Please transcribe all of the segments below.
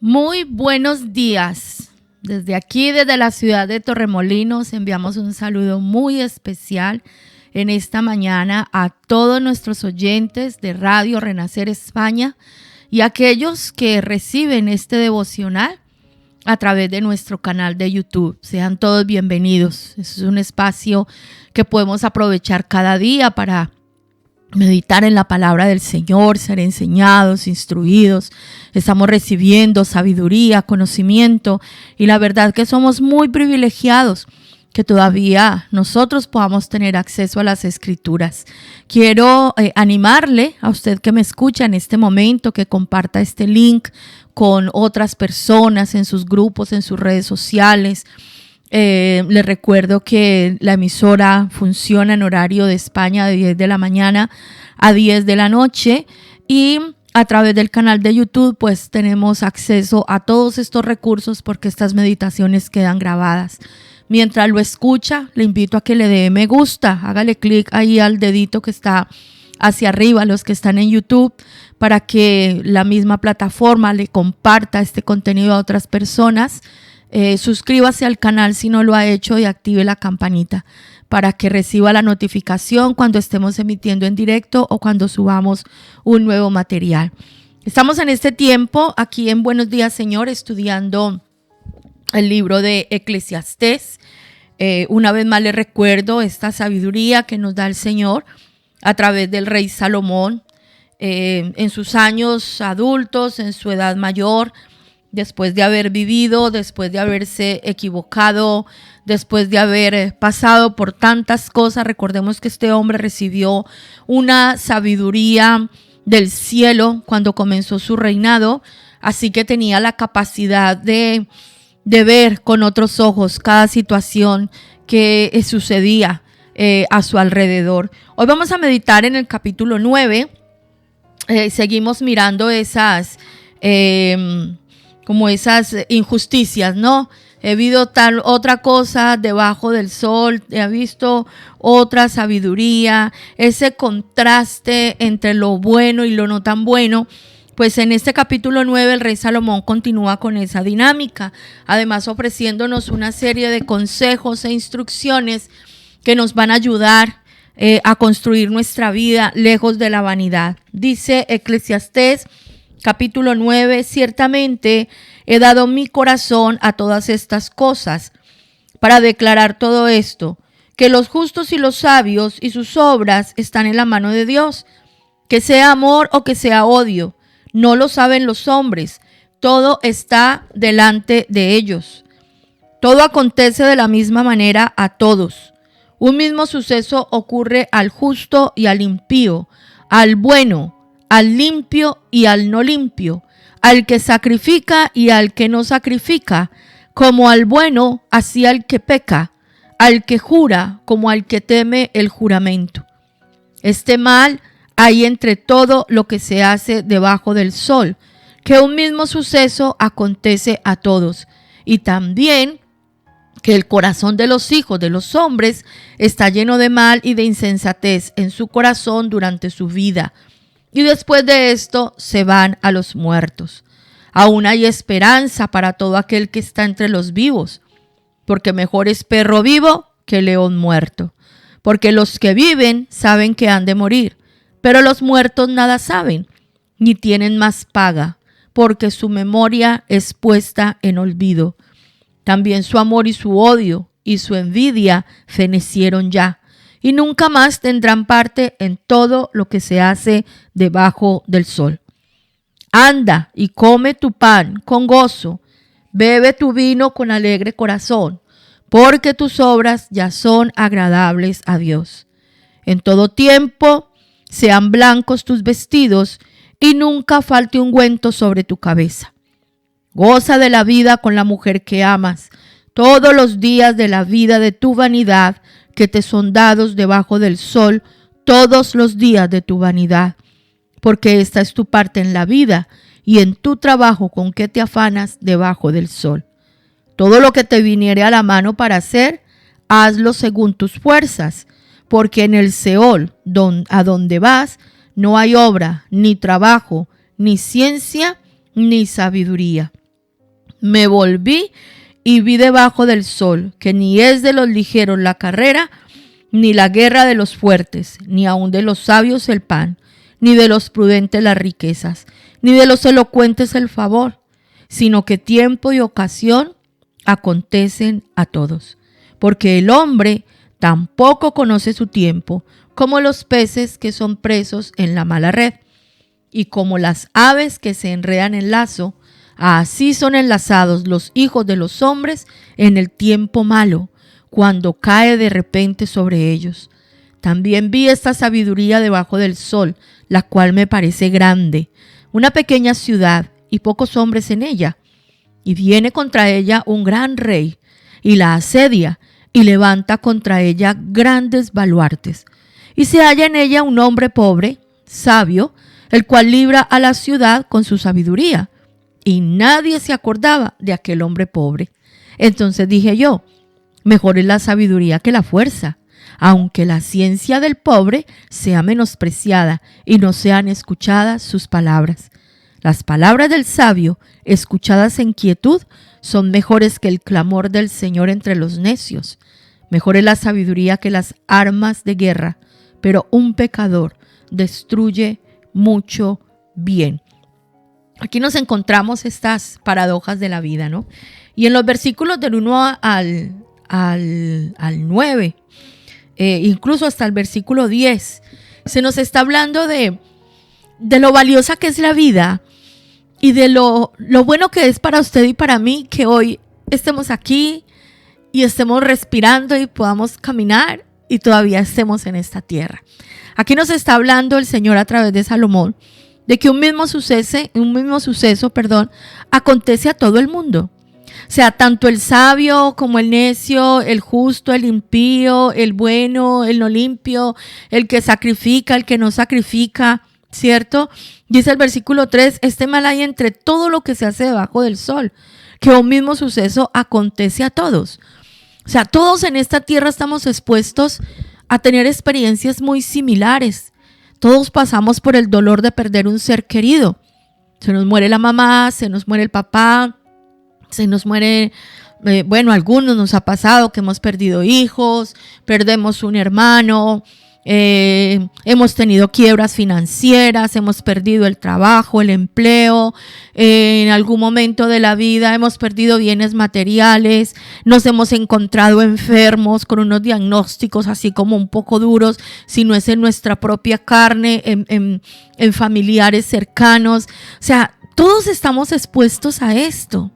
Muy buenos días. Desde aquí, desde la ciudad de Torremolinos, enviamos un saludo muy especial en esta mañana a todos nuestros oyentes de Radio Renacer España y a aquellos que reciben este devocional a través de nuestro canal de YouTube. Sean todos bienvenidos. Es un espacio que podemos aprovechar cada día para meditar en la palabra del Señor, ser enseñados, instruidos. Estamos recibiendo sabiduría, conocimiento y la verdad que somos muy privilegiados que todavía nosotros podamos tener acceso a las Escrituras. Quiero animarle a usted que me escucha en este momento que comparta este link con otras personas en sus grupos, en sus redes sociales. Les recuerdo que la emisora funciona en horario de España de 10 de la mañana a 10 de la noche y a través del canal de YouTube pues tenemos acceso a todos estos recursos porque estas meditaciones quedan grabadas. Mientras lo escucha, le invito a que le dé me gusta, hágale clic ahí al dedito que está hacia arriba, los que están en YouTube, para que la misma plataforma le comparta este contenido a otras personas. Suscríbase al canal si no lo ha hecho y active la campanita para que reciba la notificación cuando estemos emitiendo en directo o cuando subamos un nuevo material. Estamos en este tiempo aquí en Buenos Días Señor estudiando el libro de Eclesiastés. Una vez más les recuerdo esta sabiduría que nos da el Señor a través del rey Salomón en sus años adultos, en su edad mayor, después de haber vivido, después de haberse equivocado, después de haber pasado por tantas cosas. Recordemos que este hombre recibió una sabiduría del cielo cuando comenzó su reinado, así que tenía la capacidad de ver con otros ojos cada situación que sucedía a su alrededor. Hoy vamos a meditar en el capítulo 9. Seguimos mirando esas injusticias, ¿no? He habido tal otra cosa debajo del sol, he visto otra sabiduría, ese contraste entre lo bueno y lo no tan bueno. Pues en este capítulo 9 el rey Salomón continúa con esa dinámica, además ofreciéndonos una serie de consejos e instrucciones que nos van a ayudar a construir nuestra vida lejos de la vanidad. Dice Eclesiastés capítulo 9, ciertamente he dado mi corazón a todas estas cosas para declarar todo esto, que los justos y los sabios y sus obras están en la mano de Dios, que sea amor o que sea odio, no lo saben los hombres, todo está delante de ellos. Todo acontece de la misma manera a todos. Un mismo suceso ocurre al justo y al impío, al bueno, al limpio y al no limpio, al que sacrifica y al que no sacrifica, como al bueno, así al que peca, al que jura como al que teme el juramento. Este mal hay entre todo lo que se hace debajo del sol, que un mismo suceso acontece a todos, y también que el corazón de los hijos de los hombres está lleno de mal y de insensatez en su corazón durante su vida, y después de esto se van a los muertos. Aún hay esperanza para todo aquel que está entre los vivos, porque mejor es perro vivo que león muerto. Porque los que viven saben que han de morir, pero los muertos nada saben, ni tienen más paga, porque su memoria es puesta en olvido. También su amor y su odio y su envidia fenecieron ya, y nunca más tendrán parte en todo lo que se hace debajo del sol. Anda y come tu pan con gozo, bebe tu vino con alegre corazón, porque tus obras ya son agradables a Dios. En todo tiempo sean blancos tus vestidos y nunca falte ungüento sobre tu cabeza. Goza de la vida con la mujer que amas, todos los días de la vida de tu vanidad, que te son dados debajo del sol todos los días de tu vanidad, porque esta es tu parte en la vida y en tu trabajo con que te afanas debajo del sol. Todo lo que te viniere a la mano para hacer, hazlo según tus fuerzas, porque en el Seol, a donde vas, no hay obra, ni trabajo, ni ciencia, ni sabiduría. Me volví y vi debajo del sol que ni es de los ligeros la carrera, ni la guerra de los fuertes, ni aun de los sabios el pan, ni de los prudentes las riquezas, ni de los elocuentes el favor, sino que tiempo y ocasión acontecen a todos. Porque el hombre tampoco conoce su tiempo, como los peces que son presos en la mala red, y como las aves que se enredan en lazo, así son enlazados los hijos de los hombres en el tiempo malo, cuando cae de repente sobre ellos. También vi esta sabiduría debajo del sol, la cual me parece grande, una pequeña ciudad y pocos hombres en ella. Y viene contra ella un gran rey, y la asedia, y levanta contra ella grandes baluartes. Y se halla en ella un hombre pobre, sabio, el cual libra a la ciudad con su sabiduría. Y nadie se acordaba de aquel hombre pobre. Entonces dije yo, mejor es la sabiduría que la fuerza, aunque la ciencia del pobre sea menospreciada y no sean escuchadas sus palabras. Las palabras del sabio, escuchadas en quietud, son mejores que el clamor del Señor entre los necios. Mejor es la sabiduría que las armas de guerra, pero un pecador destruye mucho bien. Aquí nos encontramos estas paradojas de la vida, ¿no? Y en los versículos del 1 al 9, incluso hasta el versículo 10, se nos está hablando de lo valiosa que es la vida y de lo bueno que es para usted y para mí que hoy estemos aquí y estemos respirando y podamos caminar y todavía estemos en esta tierra. Aquí nos está hablando el Señor a través de Salomón de que un mismo suceso, acontece a todo el mundo. O sea, tanto el sabio como el necio, el justo, el impío, el bueno, el no limpio, el que sacrifica, el que no sacrifica, ¿cierto? Dice el versículo 3, este mal hay entre todo lo que se hace debajo del sol, que un mismo suceso acontece a todos. O sea, todos en esta tierra estamos expuestos a tener experiencias muy similares. Todos pasamos por el dolor de perder un ser querido. Se nos muere la mamá, se nos muere el papá, se nos muere, algunos nos ha pasado que hemos perdido hijos, perdemos un hermano, hemos tenido quiebras financieras, hemos perdido el trabajo, el empleo, en algún momento de la vida hemos perdido bienes materiales, nos hemos encontrado enfermos con unos diagnósticos así como un poco duros, si no es en nuestra propia carne, en familiares cercanos. O sea, todos estamos expuestos a esto.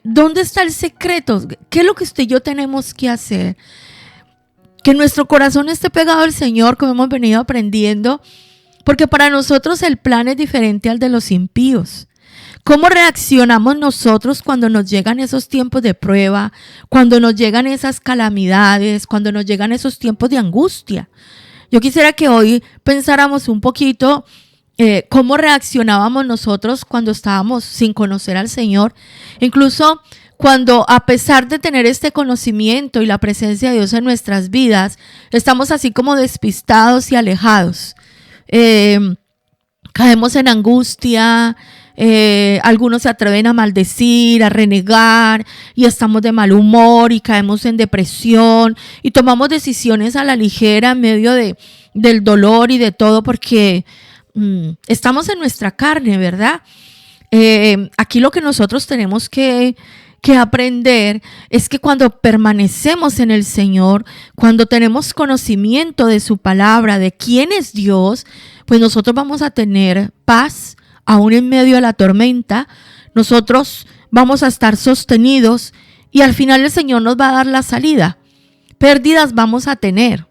¿Dónde está el secreto? ¿Qué es lo que usted y yo tenemos que hacer? Que nuestro corazón esté pegado al Señor, como hemos venido aprendiendo, porque para nosotros el plan es diferente al de los impíos. ¿Cómo reaccionamos nosotros cuando nos llegan esos tiempos de prueba, cuando nos llegan esas calamidades, cuando nos llegan esos tiempos de angustia? Yo quisiera que hoy pensáramos un poquito cómo reaccionábamos nosotros cuando estábamos sin conocer al Señor, incluso cuando a pesar de tener este conocimiento y la presencia de Dios en nuestras vidas, estamos así como despistados y alejados. Caemos en angustia, algunos se atreven a maldecir, a renegar y estamos de mal humor y caemos en depresión y tomamos decisiones a la ligera en medio del dolor y de todo porque estamos en nuestra carne, ¿verdad? Aquí lo que nosotros tenemos que aprender es que cuando permanecemos en el Señor, cuando tenemos conocimiento de su palabra, de quién es Dios, pues nosotros vamos a tener paz aún en medio de la tormenta. Nosotros vamos a estar sostenidos y al final el Señor nos va a dar la salida. Pérdidas vamos a tener.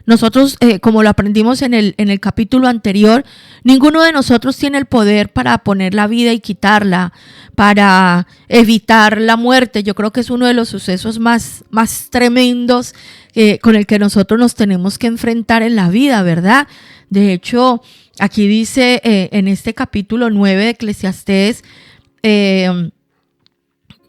Nosotros, como lo aprendimos en el capítulo anterior, ninguno de nosotros tiene el poder para poner la vida y quitarla, para evitar la muerte. Yo creo que es uno de los sucesos más tremendos con el que nosotros nos tenemos que enfrentar en la vida, ¿verdad? De hecho, aquí dice en este capítulo 9 de Eclesiastés,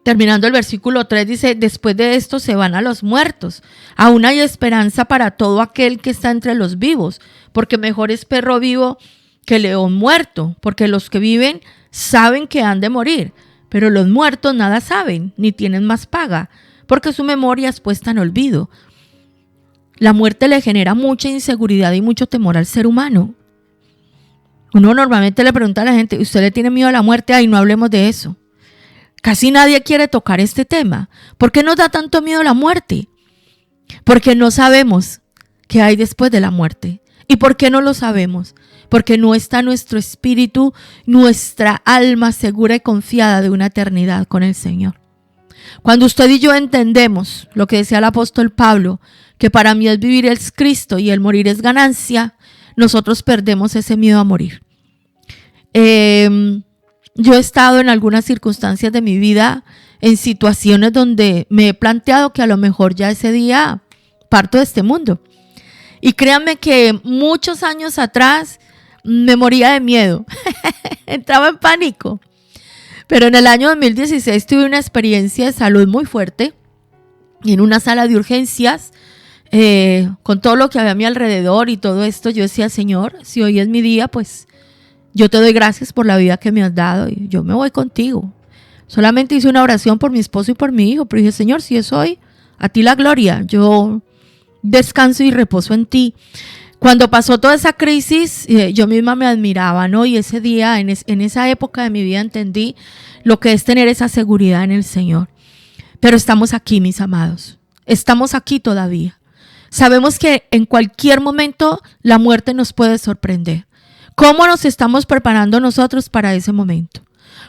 terminando el versículo 3, dice, después de esto se van a los muertos. Aún hay esperanza para todo aquel que está entre los vivos, porque mejor es perro vivo que león muerto, porque los que viven saben que han de morir, Pero los muertos nada saben, ni tienen más paga, porque su memoria es puesta en olvido. La muerte le genera mucha inseguridad y mucho temor al ser humano. Uno normalmente le pregunta a la gente, ¿usted le tiene miedo a la muerte? Ay, no hablemos de eso. Casi nadie quiere tocar este tema. ¿Por qué nos da tanto miedo la muerte? Porque no sabemos qué hay después de la muerte. ¿Y por qué no lo sabemos? Porque no está nuestro espíritu, nuestra alma segura y confiada de una eternidad con el Señor. Cuando usted y yo entendemos lo que decía el apóstol Pablo, que para mí es vivir es Cristo y el morir es ganancia, nosotros perdemos ese miedo a morir. Yo he estado en algunas circunstancias de mi vida, en situaciones donde me he planteado que a lo mejor ya ese día parto de este mundo. Y créanme que muchos años atrás me moría de miedo, entraba en pánico. Pero en el año 2016 tuve una experiencia de salud muy fuerte en una sala de urgencias, con todo lo que había a mi alrededor y todo esto. Yo decía, Señor, si hoy es mi día, pues yo te doy gracias por la vida que me has dado y yo me voy contigo. Solamente hice una oración por mi esposo y por mi hijo, pero dije, Señor, si es hoy, a ti la gloria, yo descanso y reposo en ti. Cuando pasó toda esa crisis, yo misma me admiraba, ¿no? Y ese día, en esa época de mi vida, entendí lo que es tener esa seguridad en el Señor. Pero estamos aquí, mis amados. Estamos aquí todavía. Sabemos que en cualquier momento la muerte nos puede sorprender. ¿Cómo nos estamos preparando nosotros para ese momento?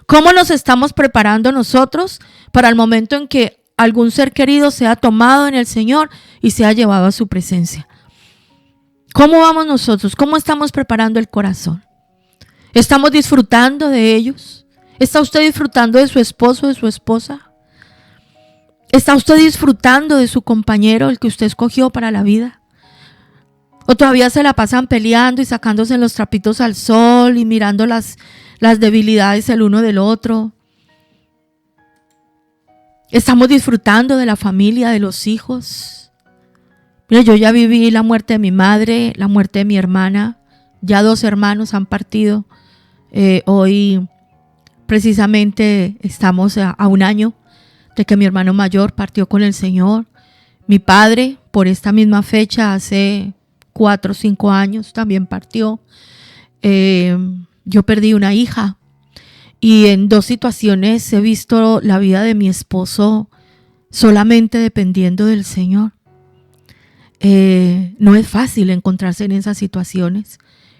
¿Cómo nos estamos preparando nosotros para el momento en que algún ser querido sea tomado en el Señor y sea llevado a su presencia? ¿Cómo vamos nosotros? ¿Cómo estamos preparando el corazón? ¿Estamos disfrutando de ellos? ¿Está usted disfrutando de su esposo, de su esposa? ¿Está usted disfrutando de su compañero, el que usted escogió para la vida? ¿O todavía se la pasan peleando y sacándose los trapitos al sol y mirando las debilidades el uno del otro? ¿Estamos disfrutando de la familia, de los hijos? Mira, yo ya viví la muerte de mi madre, la muerte de mi hermana. Ya 2 hermanos han partido. Hoy precisamente estamos a un año de que mi hermano mayor partió con el Señor. Mi padre, por esta misma fecha, hace 4 o 5 años, también partió. Yo perdí una hija. Y en 2 situaciones he visto la vida de mi esposo solamente dependiendo del Señor. No es fácil encontrarse en esas situaciones.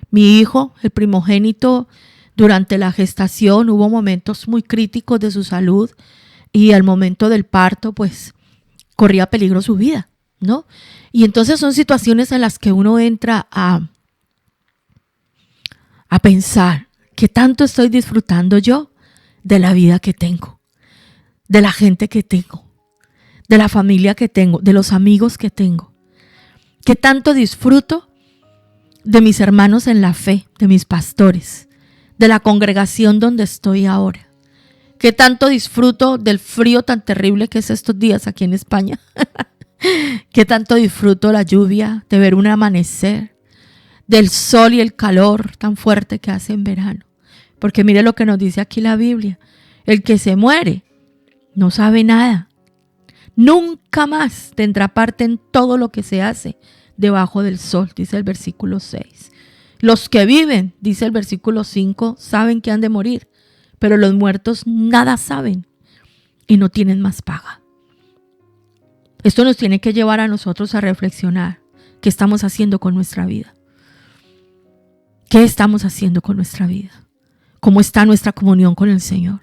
Mi hijo, el primogénito, durante la gestación hubo momentos muy críticos de su salud y al momento del parto pues corría peligro su vida, ¿no? Y entonces son situaciones en las que uno entra a pensar, ¿qué tanto estoy disfrutando yo de la vida que tengo, de la gente que tengo, de la familia que tengo, de los amigos que tengo? ¿Qué tanto disfruto de mis hermanos en la fe, de mis pastores, de la congregación donde estoy ahora? ¿Qué tanto disfruto del frío tan terrible que es estos días aquí en España? ¿Qué tanto disfruto la lluvia, de ver un amanecer, del sol y el calor tan fuerte que hace en verano? Porque mire lo que nos dice aquí la Biblia. El que se muere no sabe nada. Nunca más tendrá parte en todo lo que se hace debajo del sol, dice el versículo 6. Los que viven, dice el versículo 5, saben que han de morir, pero los muertos nada saben y no tienen más paga. Esto nos tiene que llevar a nosotros a reflexionar. ¿Qué estamos haciendo con nuestra vida? ¿Qué estamos haciendo con nuestra vida? ¿Cómo está nuestra comunión con el Señor?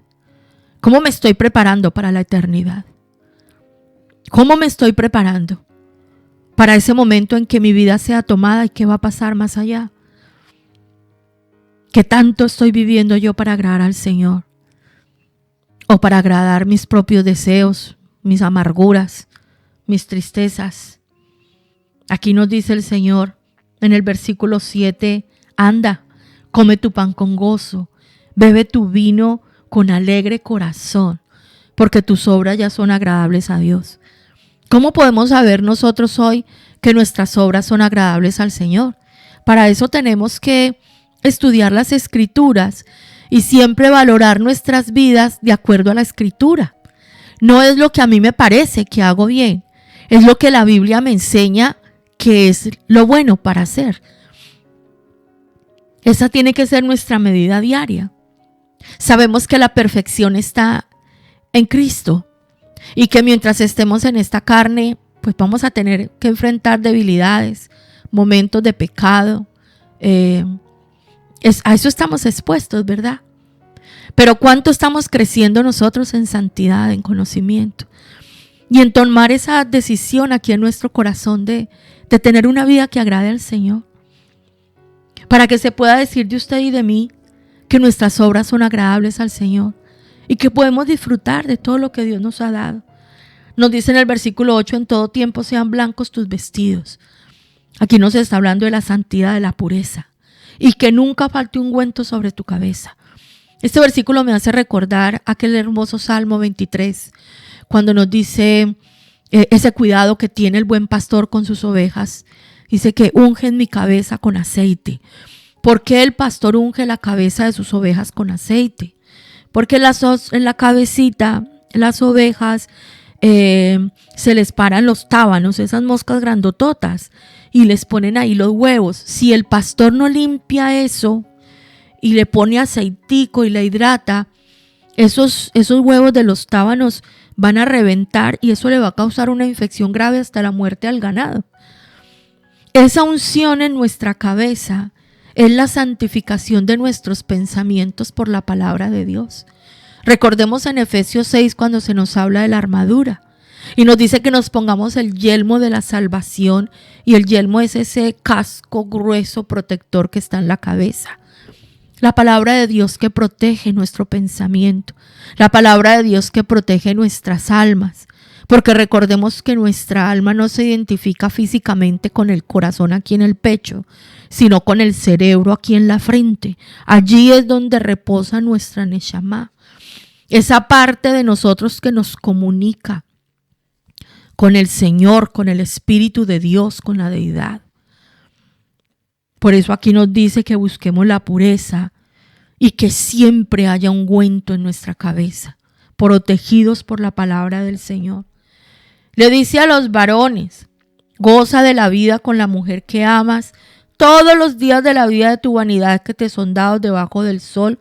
¿Cómo me estoy preparando para la eternidad? ¿Cómo me estoy preparando para ese momento en que mi vida sea tomada y qué va a pasar más allá? ¿Qué tanto estoy viviendo yo para agradar al Señor? ¿O para agradar mis propios deseos, mis amarguras, mis tristezas? Aquí nos dice el Señor en el versículo 7, anda, come tu pan con gozo, bebe tu vino con alegre corazón, porque tus obras ya son agradables a Dios. ¿Cómo podemos saber nosotros hoy que nuestras obras son agradables al Señor? Para eso tenemos que estudiar las Escrituras y siempre valorar nuestras vidas de acuerdo a la Escritura. No es lo que a mí me parece que hago bien, es lo que la Biblia me enseña que es lo bueno para hacer. Esa tiene que ser nuestra medida diaria. Sabemos que la perfección está en Cristo y que mientras estemos en esta carne, pues vamos a tener que enfrentar debilidades, momentos de pecado. A eso estamos expuestos, ¿verdad? Pero ¿cuánto estamos creciendo nosotros en santidad, en conocimiento? Y en tomar esa decisión aquí en nuestro corazón de tener una vida que agrade al Señor. Para que se pueda decir de usted y de mí que nuestras obras son agradables al Señor y que podemos disfrutar de todo lo que Dios nos ha dado. Nos dice en el versículo 8, en todo tiempo sean blancos tus vestidos. Aquí nos está hablando de la santidad, de la pureza. Y que nunca falte ungüento sobre tu cabeza. Este versículo me hace recordar aquel hermoso Salmo 23, cuando nos dice ese cuidado que tiene el buen pastor con sus ovejas. Dice que unge mi cabeza con aceite. ¿Por qué el pastor unge la cabeza de sus ovejas con aceite? Porque en la cabecita, las ovejas, se les paran los tábanos, esas moscas grandototas, y les ponen ahí los huevos. Si el pastor no limpia eso y le pone aceitico y le hidrata, esos huevos de los tábanos van a reventar y eso le va a causar una infección grave hasta la muerte al ganado. Esa unción en nuestra cabeza es la santificación de nuestros pensamientos por la palabra de Dios. Recordemos en Efesios 6 cuando se nos habla de la armadura y nos dice que nos pongamos el yelmo de la salvación, y el yelmo es ese casco grueso protector que está en la cabeza. La palabra de Dios que protege nuestro pensamiento, la palabra de Dios que protege nuestras almas, porque recordemos que nuestra alma no se identifica físicamente con el corazón aquí en el pecho, sino con el cerebro aquí en la frente. Allí es donde reposa nuestra Neshama, esa parte de nosotros que nos comunica con el Señor, con el Espíritu de Dios, con la deidad. Por eso aquí nos dice que busquemos la pureza y que siempre haya ungüento en nuestra cabeza, protegidos por la palabra del Señor. Le dice a los varones, goza de la vida con la mujer que amas todos los días de la vida de tu vanidad que te son dados debajo del sol,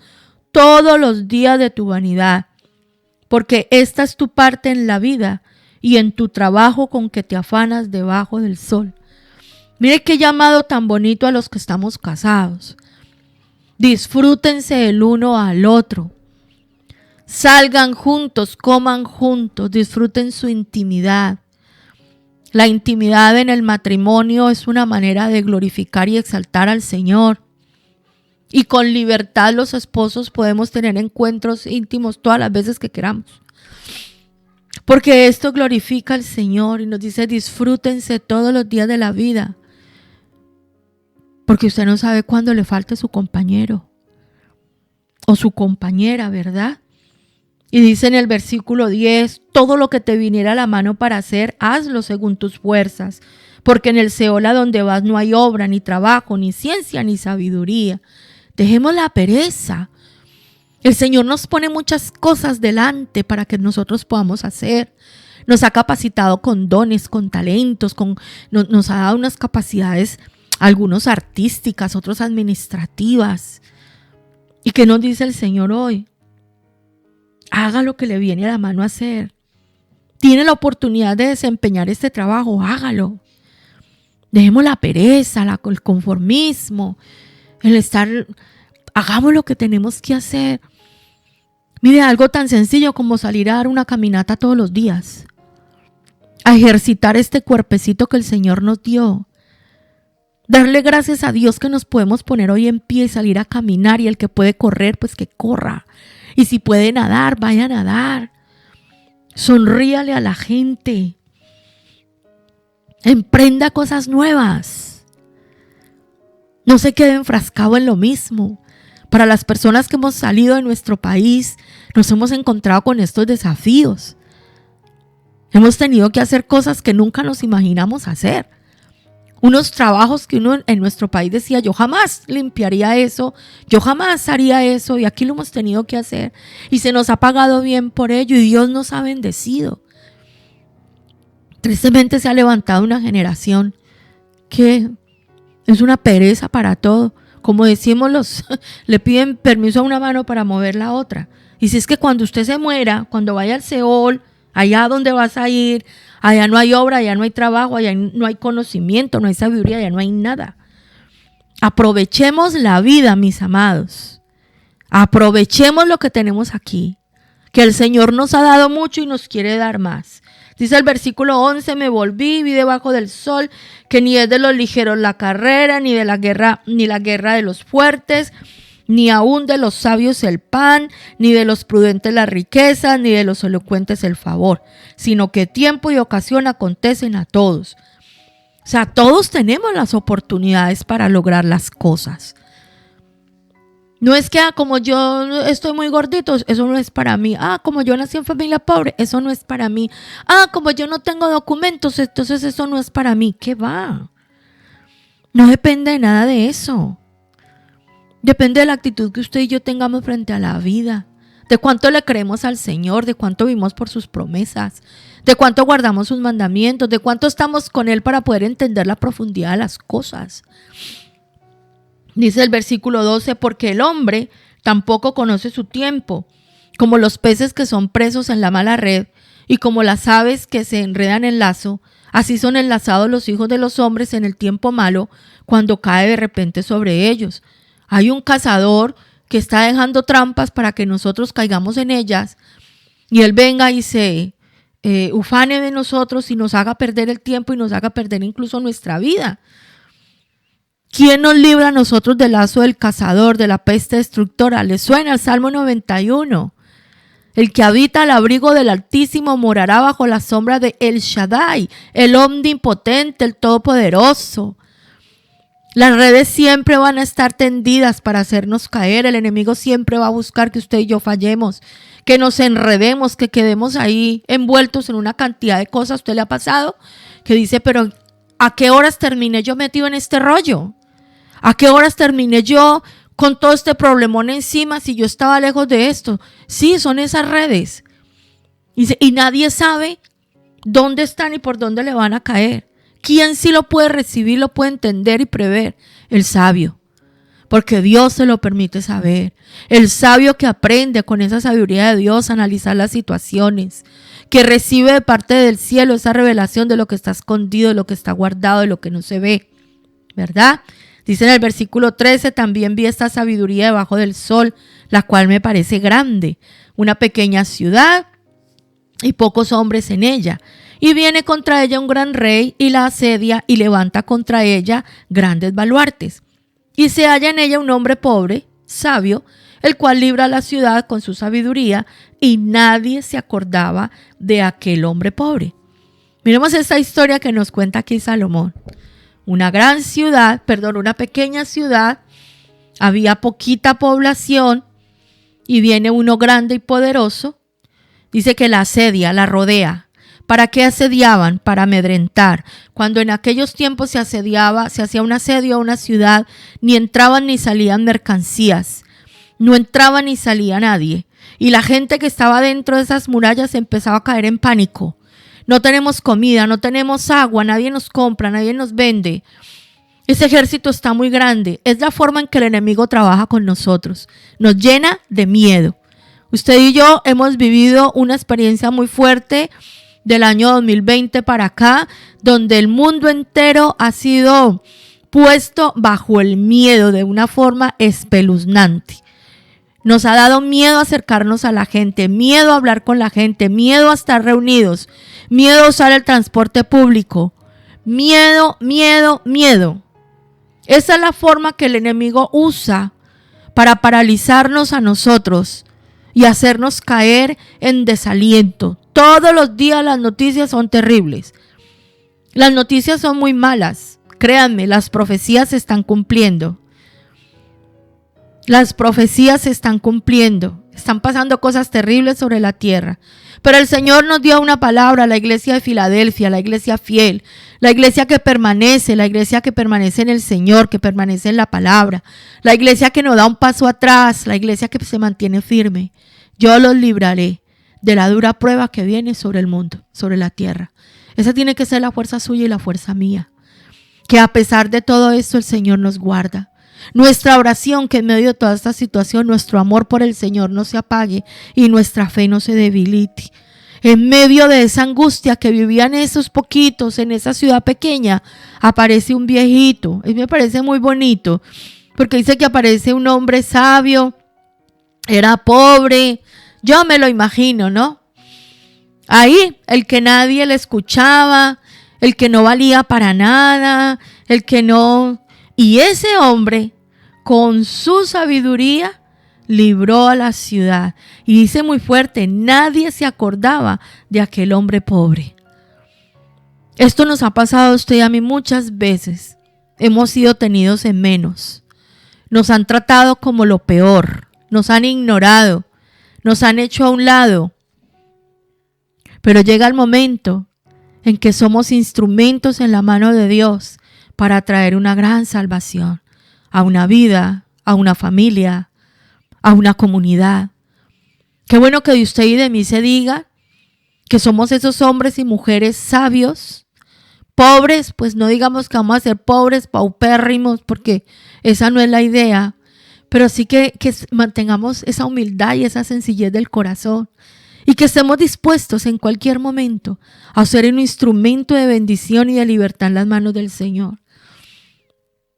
todos los días de tu vanidad, porque esta es tu parte en la vida y en tu trabajo con que te afanas debajo del sol. Mire qué llamado tan bonito a los que estamos casados. Disfrútense el uno al otro. Salgan juntos, coman juntos, disfruten su intimidad. La intimidad en el matrimonio es una manera de glorificar y exaltar al Señor. Y con libertad los esposos podemos tener encuentros íntimos todas las veces que queramos. Porque esto glorifica al Señor y nos dice disfrútense todos los días de la vida. Porque usted no sabe cuándo le falte su compañero o su compañera, ¿verdad? Y dice en el versículo 10, todo lo que te viniera a la mano para hacer, hazlo según tus fuerzas. Porque en el Seol a donde vas no hay obra, ni trabajo, ni ciencia, ni sabiduría. Dejemos la pereza. El Señor nos pone muchas cosas delante para que nosotros podamos hacer. Nos ha capacitado con dones, con talentos, nos ha dado unas capacidades, algunos artísticas, otros administrativas. ¿Y qué nos dice el Señor hoy? Haga lo que le viene a la mano a hacer. Tiene la oportunidad de desempeñar este trabajo, hágalo. Dejemos la pereza, el conformismo, hagamos lo que tenemos que hacer. Mire, algo tan sencillo como salir a dar una caminata todos los días, a ejercitar este cuerpecito que el Señor nos dio. Darle gracias a Dios que nos podemos poner hoy en pie y salir a caminar, y el que puede correr, pues que corra. Y si puede nadar, vaya a nadar. Sonríale a la gente. Emprenda cosas nuevas. No se quede enfrascado en lo mismo. Para las personas que hemos salido de nuestro país, nos hemos encontrado con estos desafíos. Hemos tenido que hacer cosas que nunca nos imaginamos hacer. Unos trabajos que uno en nuestro país decía, yo jamás limpiaría eso, yo jamás haría eso, y aquí lo hemos tenido que hacer. Y se nos ha pagado bien por ello, y Dios nos ha bendecido. Tristemente se ha levantado una generación que es una pereza para todo. Como decimos, le piden permiso a una mano para mover la otra. Y si es que cuando usted se muera, cuando vaya al Seol, allá donde vas a ir, allá no hay obra, allá no hay trabajo, allá no hay conocimiento, no hay sabiduría, allá no hay nada. Aprovechemos la vida, mis amados. Aprovechemos lo que tenemos aquí, que el Señor nos ha dado mucho y nos quiere dar más. Dice el versículo 11, me volví, vi debajo del sol, que ni es de los ligeros la carrera, ni la guerra de los fuertes, ni aún de los sabios el pan, ni de los prudentes las riquezas, ni de los elocuentes el favor, sino que tiempo y ocasión acontecen a todos. O sea, todos tenemos las oportunidades para lograr las cosas. No es que como yo estoy muy gordito, eso no es para mí. Como yo nací en familia pobre, eso no es para mí. Como yo no tengo documentos, entonces eso no es para mí. ¿Qué va? No depende de nada de eso. Depende de la actitud que usted y yo tengamos frente a la vida. De cuánto le creemos al Señor, de cuánto vivimos por sus promesas, de cuánto guardamos sus mandamientos, de cuánto estamos con Él para poder entender la profundidad de las cosas. Dice el versículo 12, porque el hombre tampoco conoce su tiempo, como los peces que son presos en la mala red, y como las aves que se enredan en lazo, así son enlazados los hijos de los hombres en el tiempo malo, cuando cae de repente sobre ellos. Hay un cazador que está dejando trampas para que nosotros caigamos en ellas, y él venga y se ufane de nosotros y nos haga perder el tiempo y nos haga perder incluso nuestra vida. ¿Quién nos libra a nosotros del lazo del cazador, de la peste destructora? ¿Le suena el Salmo 91? El que habita al abrigo del Altísimo morará bajo la sombra de El Shaddai, el omnipotente, el todopoderoso. Las redes siempre van a estar tendidas para hacernos caer. El enemigo siempre va a buscar que usted y yo fallemos, que nos enredemos, que quedemos ahí envueltos en una cantidad de cosas. ¿A usted le ha pasado? Que dice, pero ¿a qué horas terminé yo metido en este rollo? ¿A qué horas terminé yo con todo este problemón encima si yo estaba lejos de esto? Sí, son esas redes. Y nadie sabe dónde están y por dónde le van a caer. ¿Quién sí lo puede recibir, lo puede entender y prever? El sabio. Porque Dios se lo permite saber. El sabio que aprende con esa sabiduría de Dios a analizar las situaciones. Que recibe de parte del cielo esa revelación de lo que está escondido, de lo que está guardado, de lo que no se ve. ¿Verdad? Dice en el versículo 13, también vi esta sabiduría debajo del sol, la cual me parece grande. Una pequeña ciudad y pocos hombres en ella. Y viene contra ella un gran rey y la asedia y levanta contra ella grandes baluartes. Y se halla en ella un hombre pobre, sabio, el cual libra a la ciudad con su sabiduría, y nadie se acordaba de aquel hombre pobre. Miremos esta historia que nos cuenta aquí Salomón. Una pequeña ciudad, había poquita población y viene uno grande y poderoso. Dice que la asedia, la rodea. ¿Para qué asediaban? Para amedrentar. Cuando en aquellos tiempos se hacía un asedio a una ciudad, ni entraban ni salían mercancías. No entraba ni salía nadie. Y la gente que estaba dentro de esas murallas empezaba a caer en pánico. No tenemos comida, no tenemos agua, nadie nos compra, nadie nos vende. Ese ejército está muy grande. Es la forma en que el enemigo trabaja con nosotros. Nos llena de miedo. Usted y yo hemos vivido una experiencia muy fuerte del año 2020 para acá, donde el mundo entero ha sido puesto bajo el miedo de una forma espeluznante. Nos ha dado miedo acercarnos a la gente, miedo a hablar con la gente, miedo a estar reunidos, miedo a usar el transporte público. Miedo, miedo, miedo. Esa es la forma que el enemigo usa para paralizarnos a nosotros y hacernos caer en desaliento. Todos los días las noticias son terribles. Las noticias son muy malas. Créanme, las profecías se están cumpliendo. Las profecías se están cumpliendo. Están pasando cosas terribles sobre la tierra. Pero el Señor nos dio una palabra a la iglesia de Filadelfia, la iglesia fiel, la iglesia que permanece en el Señor, que permanece en la palabra, la iglesia que no da un paso atrás, la iglesia que se mantiene firme. Yo los libraré de la dura prueba que viene sobre el mundo, sobre la tierra. Esa tiene que ser la fuerza suya y la fuerza mía. Que a pesar de todo esto el Señor nos guarda. Nuestra oración, que en medio de toda esta situación nuestro amor por el Señor no se apague y nuestra fe no se debilite. En medio de esa angustia que vivían esos poquitos en esa ciudad pequeña, aparece un viejito. Y me parece muy bonito, porque dice que aparece un hombre sabio, era pobre. Yo me lo imagino, ¿no? Ahí, el que nadie le escuchaba, el que no valía para nada, el que no... Y ese hombre, con su sabiduría, libró a la ciudad. Y dice muy fuerte, nadie se acordaba de aquel hombre pobre. Esto nos ha pasado a usted y a mí muchas veces. Hemos sido tenidos en menos. Nos han tratado como lo peor. Nos han ignorado. Nos han hecho a un lado. Pero llega el momento en que somos instrumentos en la mano de Dios para traer una gran salvación a una vida, a una familia, a una comunidad. Qué bueno que de usted y de mí se diga que somos esos hombres y mujeres sabios, pobres, pues no digamos que vamos a ser pobres, paupérrimos, porque esa no es la idea, pero sí que mantengamos esa humildad y esa sencillez del corazón y que estemos dispuestos en cualquier momento a ser un instrumento de bendición y de libertad en las manos del Señor.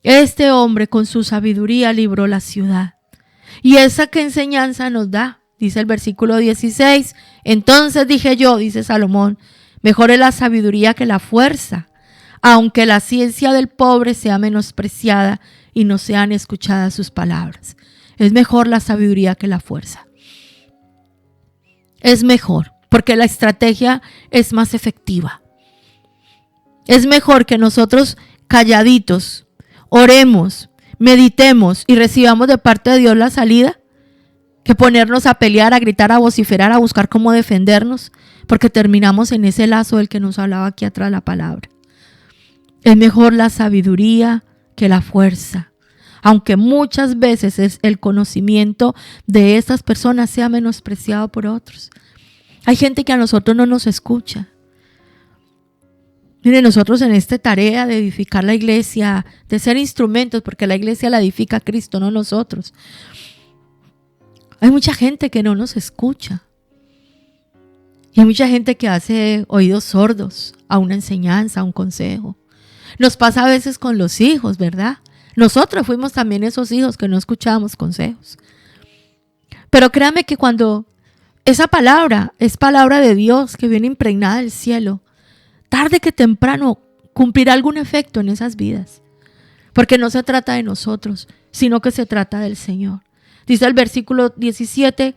Este hombre con su sabiduría libró la ciudad. ¿Y esa qué enseñanza nos da? Dice el versículo 16. Entonces dije yo, dice Salomón, mejor es la sabiduría que la fuerza, aunque la ciencia del pobre sea menospreciada y no sean escuchadas sus palabras. Es mejor la sabiduría que la fuerza. Es mejor, porque la estrategia es más efectiva. Es mejor que nosotros calladitos oremos, meditemos y recibamos de parte de Dios la salida, que ponernos a pelear, a gritar, a vociferar, a buscar cómo defendernos, porque terminamos en ese lazo del que nos hablaba aquí atrás la palabra. Es mejor la sabiduría que la fuerza, aunque muchas veces el conocimiento de estas personas sea menospreciado por otros. Hay gente que a nosotros no nos escucha. Miren, nosotros en esta tarea de edificar la iglesia, de ser instrumentos, porque la iglesia la edifica Cristo, no nosotros. Hay mucha gente que no nos escucha. Y hay mucha gente que hace oídos sordos a una enseñanza, a un consejo. Nos pasa a veces con los hijos, ¿verdad? Nosotros fuimos también esos hijos que no escuchábamos consejos. Pero créanme que cuando esa palabra es palabra de Dios que viene impregnada del cielo, tarde que temprano cumplirá algún efecto en esas vidas. Porque no se trata de nosotros, sino que se trata del Señor. Dice el versículo 17,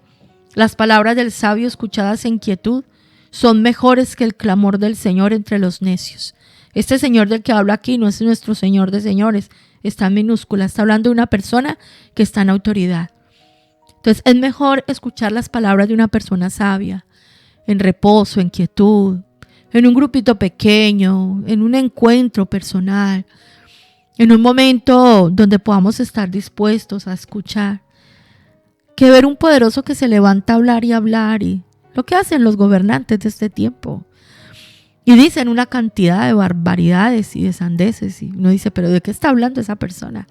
las palabras del sabio escuchadas en quietud son mejores que el clamor del Señor entre los necios. Este Señor del que habla aquí no es nuestro Señor de señores, está en minúscula, está hablando de una persona que está en autoridad. Entonces es mejor escuchar las palabras de una persona sabia, en reposo, en quietud, en un grupito pequeño, en un encuentro personal, en un momento donde podamos estar dispuestos a escuchar, que ver un poderoso que se levanta a hablar y lo que hacen los gobernantes de este tiempo. Y dicen una cantidad de barbaridades y de sandeces y uno dice, pero ¿de qué está hablando esa persona?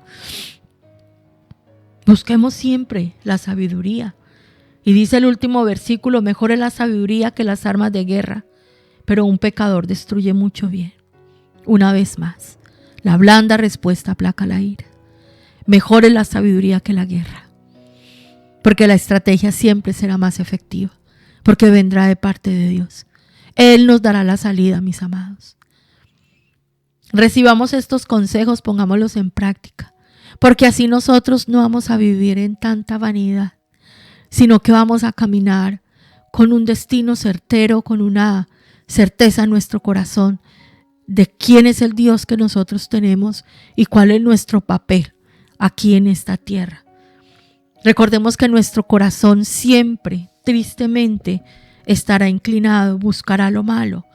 Busquemos siempre la sabiduría. Y dice el último versículo, mejor es la sabiduría que las armas de guerra, pero un pecador destruye mucho bien. Una vez más, la blanda respuesta aplaca la ira. Mejor es la sabiduría que la guerra, porque la estrategia siempre será más efectiva, porque vendrá de parte de Dios. Él nos dará la salida, mis amados. Recibamos estos consejos, pongámoslos en práctica, porque así nosotros no vamos a vivir en tanta vanidad, sino que vamos a caminar con un destino certero, con una certeza en nuestro corazón de quién es el Dios que nosotros tenemos y cuál es nuestro papel aquí en esta tierra. Recordemos que nuestro corazón siempre, tristemente, estará inclinado, buscará lo malo.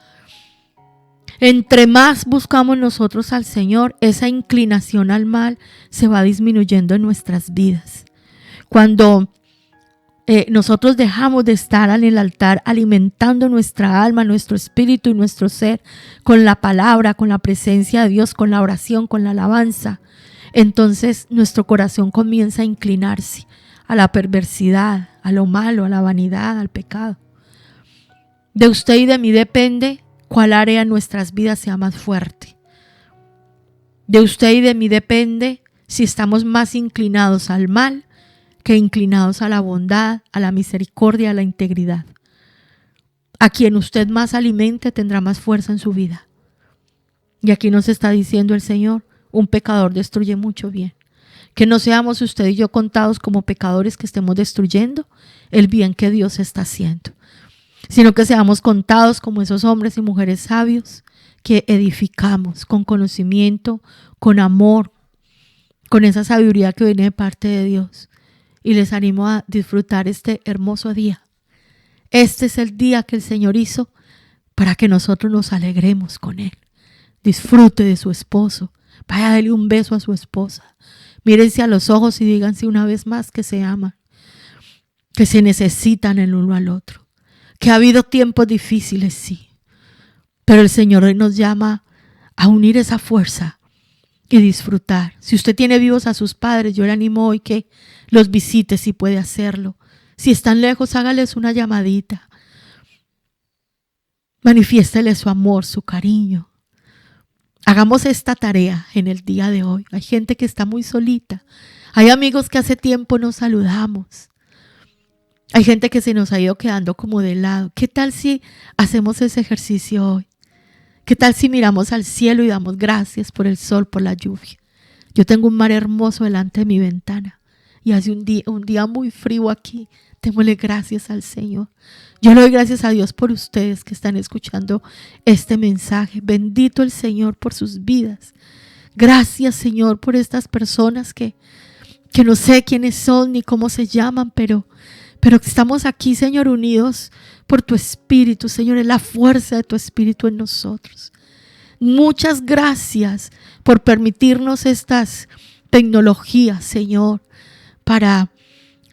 Entre más buscamos nosotros al Señor, esa inclinación al mal se va disminuyendo en nuestras vidas. Cuando nosotros dejamos de estar en el altar alimentando nuestra alma, nuestro espíritu y nuestro ser con la palabra, con la presencia de Dios, con la oración, con la alabanza, entonces nuestro corazón comienza a inclinarse a la perversidad, a lo malo, a la vanidad, al pecado. De usted y de mí depende cuál área en nuestras vidas sea más fuerte. De usted y de mí depende si estamos más inclinados al mal que inclinados a la bondad, a la misericordia, a la integridad. A quien usted más alimente tendrá más fuerza en su vida. Y aquí nos está diciendo el Señor, un pecador destruye mucho bien. Que no seamos usted y yo contados como pecadores que estemos destruyendo el bien que Dios está haciendo, sino que seamos contados como esos hombres y mujeres sabios que edificamos con conocimiento, con amor, con esa sabiduría que viene de parte de Dios. Y les animo a disfrutar este hermoso día. Este es el día que el Señor hizo para que nosotros nos alegremos con Él. Disfrute de su esposo. Vaya a darle un beso a su esposa. Mírense a los ojos y díganse una vez más que se aman, que se necesitan el uno al otro. Que ha habido tiempos difíciles, sí. Pero el Señor hoy nos llama a unir esa fuerza y disfrutar. Si usted tiene vivos a sus padres, yo le animo hoy que los visite si puede hacerlo. Si están lejos, hágales una llamadita. Manifiéstele su amor, su cariño. Hagamos esta tarea en el día de hoy. Hay gente que está muy solita. Hay amigos que hace tiempo no saludamos. Hay gente que se nos ha ido quedando como de lado. ¿Qué tal si hacemos ese ejercicio hoy? ¿Qué tal si miramos al cielo y damos gracias por el sol, por la lluvia? Yo tengo un mar hermoso delante de mi ventana y hace un día muy frío aquí. Démosle gracias al Señor. Yo le doy gracias a Dios por ustedes que están escuchando este mensaje. Bendito el Señor por sus vidas. Gracias, Señor, por estas personas que no sé quiénes son ni cómo se llaman, pero estamos aquí, Señor, unidos por tu Espíritu. Señor, es la fuerza de tu Espíritu en nosotros. Muchas gracias por permitirnos estas tecnologías, Señor, para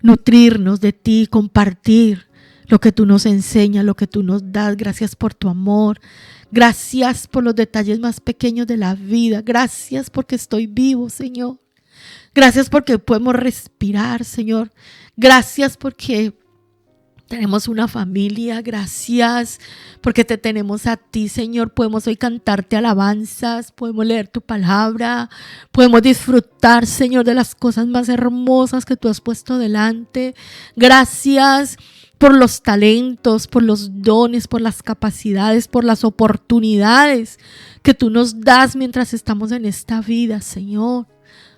nutrirnos de ti, compartir lo que tú nos enseñas, lo que tú nos das. Gracias por tu amor. Gracias por los detalles más pequeños de la vida. Gracias porque estoy vivo, Señor. Gracias porque podemos respirar, Señor. Gracias porque tenemos una familia. Gracias porque te tenemos a ti, Señor. Podemos hoy cantarte alabanzas, podemos leer tu palabra, podemos disfrutar, Señor, de las cosas más hermosas que tú has puesto delante. Gracias por los talentos, por los dones, por las capacidades, por las oportunidades que tú nos das mientras estamos en esta vida, Señor.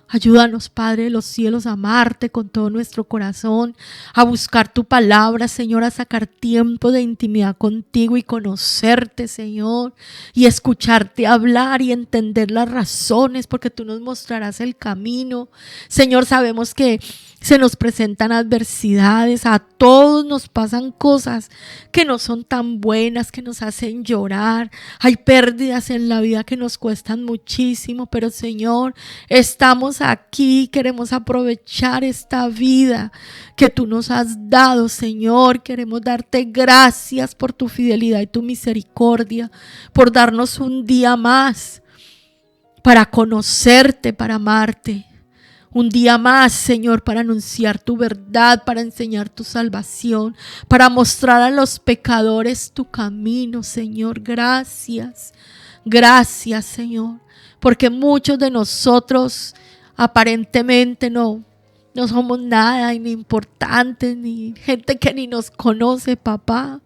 Ayúdanos, Padre de los cielos, a amarte con todo nuestro corazón, a buscar tu palabra, Señor, a sacar tiempo de intimidad contigo y conocerte, Señor, y escucharte hablar y entender las razones, porque tú nos mostrarás el camino. Señor, sabemos que se nos presentan adversidades, a todos nos pasan cosas que no son tan buenas, que nos hacen llorar. Hay pérdidas en la vida que nos cuestan muchísimo, pero Señor, estamos aquí, queremos aprovechar esta vida que tú nos has dado, Señor. Queremos darte gracias por tu fidelidad y tu misericordia, por darnos un día más para conocerte, para amarte. Un día más, Señor, para anunciar tu verdad, para enseñar tu salvación, para mostrar a los pecadores tu camino, Señor. Gracias, gracias, Señor, porque muchos de nosotros aparentemente no somos nada, ni importantes, ni gente que ni nos conoce, papá.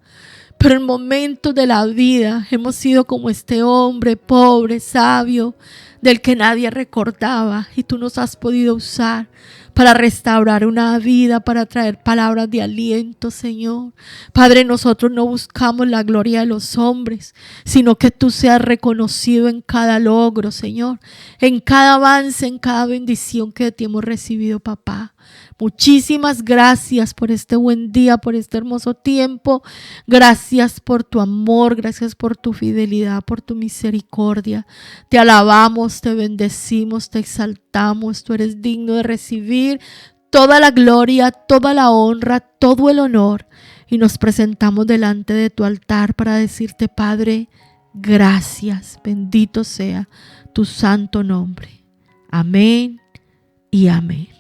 Pero en momentos de la vida hemos sido como este hombre pobre, sabio, del que nadie recordaba, y tú nos has podido usar para restaurar una vida, para traer palabras de aliento, Señor. Padre, nosotros no buscamos la gloria de los hombres, sino que tú seas reconocido en cada logro, Señor, en cada avance, en cada bendición que de ti hemos recibido, papá. Muchísimas gracias por este buen día, por este hermoso tiempo. Gracias por tu amor, gracias por tu fidelidad, por tu misericordia. Te alabamos, te bendecimos, te exaltamos. Tú eres digno de recibir toda la gloria, toda la honra, todo el honor. Y nos presentamos delante de tu altar para decirte, Padre, gracias. Bendito sea tu santo nombre. Amén y amén.